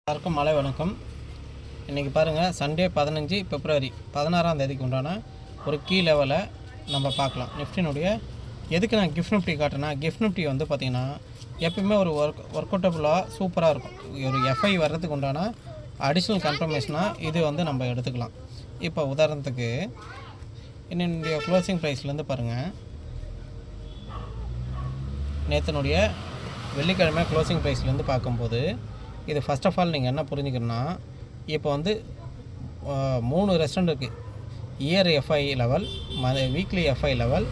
எல்லாருக்கும் மாலை வணக்கம். இன்றைக்கி பாருங்கள், சண்டே 15 பிப்ரவரி 16ஆம் தேதிக்கு உண்டான ஒரு கீ லெவலை நம்ம பார்க்கலாம். நிஃப்டினுடைய எதுக்கு நான் கிஃப்ட் நிஃப்டி காட்டினா, கிஃப்ட் நிஃப்டி வந்து பார்த்திங்கன்னா எப்பயுமே ஒரு ஒர்க் அவுட்டபுளாக சூப்பராக இருக்கும். ஒரு எஃப்ஐ வர்றதுக்கு உண்டான அடிஷ்னல் கன்ஃபர்மேஷனாக இது வந்து நம்ம எடுத்துக்கலாம். இப்போ உதாரணத்துக்கு என்னுடைய க்ளோசிங் ப்ரைஸ்லேருந்து பாருங்கள், நேற்றுனுடைய வெள்ளிக்கிழமை க்ளோசிங் ப்ரைஸ்லேருந்து பார்க்கும்போது இது ஃபஸ்ட் ஆஃப் ஆல் நீங்கள் என்ன புரிஞ்சுக்கணுன்னா, இப்போ வந்து 3 ரெஸ்டாரண்ட் இருக்குது. Year FI level, weekly FI level,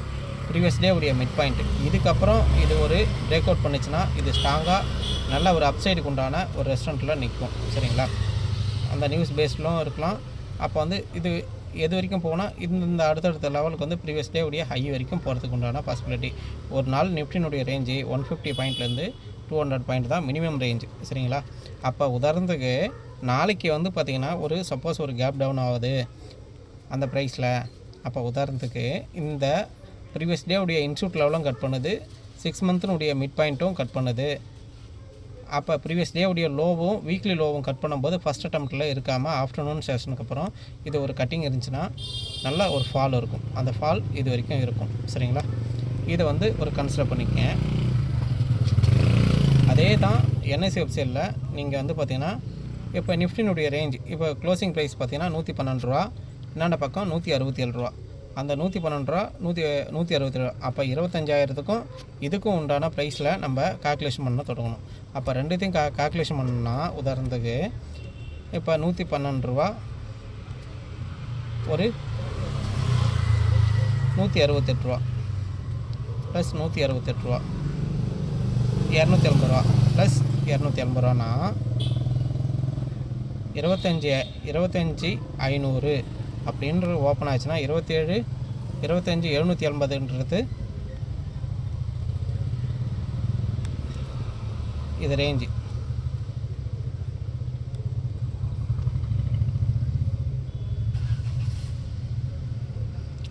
previous day உடைய மிட் பாயிண்ட். இதுக்கப்புறம் இது ஒரு பிரேக் அவுட் பண்ணிச்சுன்னா இது ஸ்ட்ராங்காக நல்ல ஒரு அப்சைடுக்கு உண்டான ஒரு ரெஸ்டாரண்ட்டில் நிற்கும். சரிங்களா? அந்த நியூஸ் பேஸ்டும் இருக்கலாம். அப்போ வந்து இது எது வரைக்கும் போனால் இந்த அடுத்தடுத்த லெவலுக்கு வந்து ப்ரீவியஸ் டே உடைய ஹை வரைக்கும் போகிறதுக்கு உண்டான பாசிபிலிட்டி. ஒரு நாள் நிஃப்டினுடைய ரேஞ்சு 150 பாயிண்ட்லேருந்து 200 பாயிண்ட் தான் மினிமம் ரேஞ்சு. சரிங்களா? அப்போ உதாரணத்துக்கு நாளைக்கு வந்து பார்த்திங்கன்னா ஒரு சப்போஸ் ஒரு கேப் டவுன் ஆகுது அந்த ப்ரைஸில், அப்போ உதாரணத்துக்கு இந்த ப்ரீவியஸ் டே உடைய இன்ஸ்டியூட் லெவலும் கட் பண்ணுது, 6 மந்த்தினுடைய மிட் பாயிண்ட்டும் கட் பண்ணுது. அப்போ ப்ரீவியஸ் டே உடைய லோவும் வீக்லி லோவும் கட் பண்ணும்போது ஃபஸ்ட் அட்டம்ப்டில் இருக்காமல் ஆஃப்டர்நூன் செஷனுக்கு அப்புறம் இது ஒரு கட்டிங் இருந்துச்சுன்னா நல்ல ஒரு ஃபால் இருக்கும். அந்த ஃபால் இது வரைக்கும் இருக்கும். சரிங்களா? இதை வந்து ஒரு கன்சிடர் பண்ணிக்கங்க. அதே தான் என்எஸ்சி வெப்சைட்டில் நீங்கள் வந்து பார்த்திங்கன்னா இப்போ நிஃப்டினுடைய ரேஞ்ச் இப்போ க்ளோசிங் ப்ரைஸ் பார்த்திங்கன்னா 112 ரூபா, என்னென்ன பக்கம் 167 ரூபா. அந்த 112 ரூபா 167 ரூபா. அப்போ 25,000க்கும் இதுக்கும் உண்டான ப்ரைஸில் நம்ம கால்குலேஷன் பண்ண தொடங்கணும். அப்போ ரெண்டுத்தையும் கால்குலேஷன் பண்ணணும்னா உதாரணத்துக்கு இப்போ 112 ரூபா ஒரு 168 ரூபா ப்ளஸ் 168 ரூபா 280 ரூபா ப்ளஸ் 280 ரூபானா 25,500 அப்படின்ற ஓப்பன் ஆச்சுன்னா 25,780ன்றது இது ரேஞ்சு.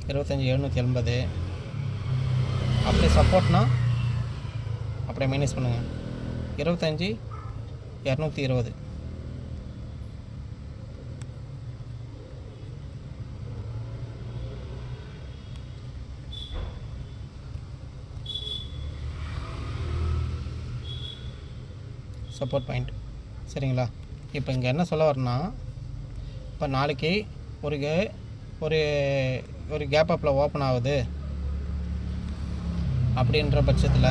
$25,780 அப்படி சப்போர்ட்னா அப்படியே மைனஸ் பண்ணுங்கள். 25,220 சப்போர்ட் பாயிண்ட். சரிங்களா? இப்போ இங்கே என்ன சொல்ல வரேன்னா, இப்போ நாளைக்கு ஒரு ஒரு கேப் அப்பில் ஓப்பன் ஆகுது அப்படின்ற பட்சத்தில்